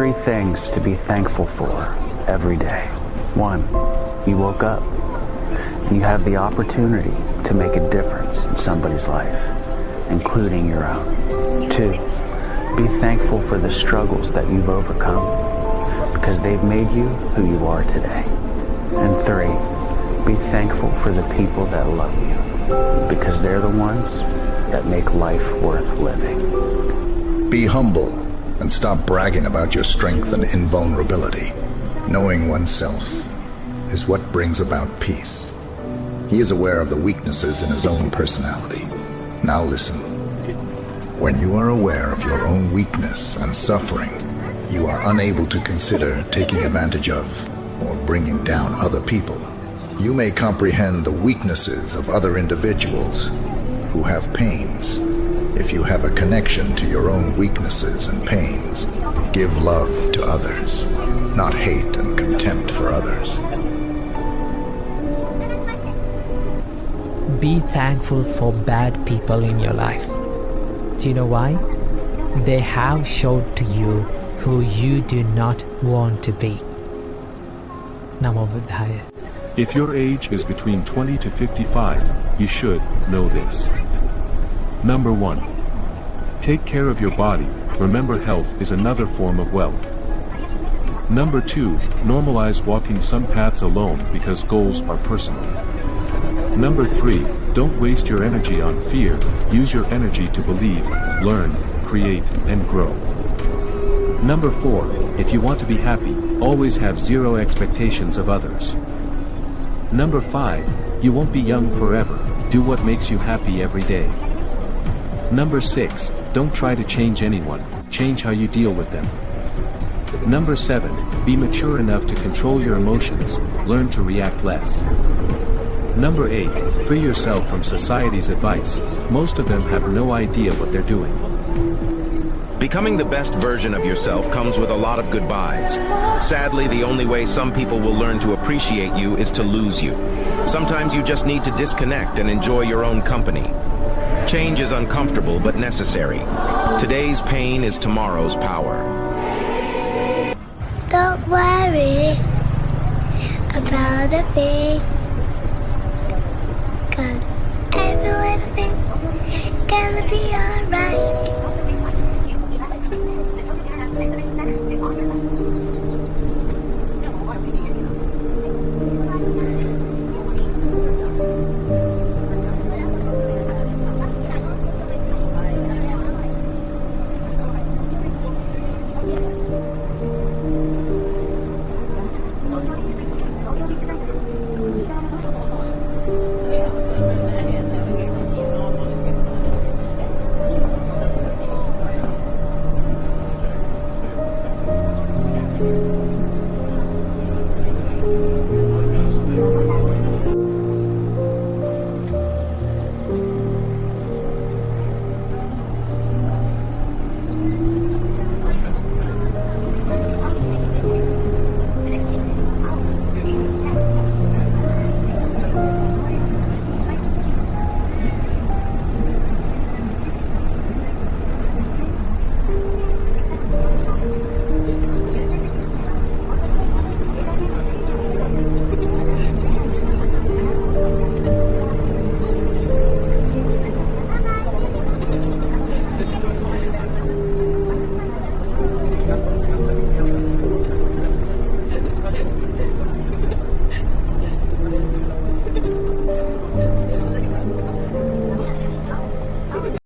3 things to be thankful for every day. 1, you woke up and you have the opportunity to make a difference in somebody's life, including your own. 2, be thankful for the struggles that you've overcome because they've made you who you are today. And 3, be thankful for the people that love you because they're the ones that make life worth living. Be humble and stop bragging about your strength and invulnerability. Knowing oneself is what brings about peace. He is aware of the weaknesses in his own personality. Now listen. When you are aware of your own weakness and suffering, you are unable to consider taking advantage of or bringing down other people. You may comprehend the weaknesses of other individuals who have pains. If you have a connection to your own weaknesses and pains, give love to others, not hate and contempt for others. Be thankful for bad people in your life. Do you know why? They have showed to you who you do not want to be. Namo Buddhaya. If your age is between 20 to 55, you should know this. Number 1. Take care of your body. Remember, health is another form of wealth. Number 2. Normalize walking some paths alone because goals are personal. Number 3. Don't waste your energy on fear. Use your energy to believe, learn, create, and grow. Number 4. If you want to be happy, always have 0 expectations of others. Number 5. You won't be young forever. Do what makes you happy every day. Number 6. Don't try to change anyone. Change how you deal with them. Number 7. Be mature enough to control your emotions. Learn to react less. Number 8. Free yourself from society's advice. Most of them have no idea what they're doing. Becoming the best version of yourself comes with a lot of goodbyes. Sadly, the only way some people will learn to appreciate you is to lose you. Sometimes you just need to disconnect and enjoy your own company. Change is uncomfortable but necessary. Today's pain is tomorrow's power. Don't worry about a thing, 'cause every little thing's gonna be alright.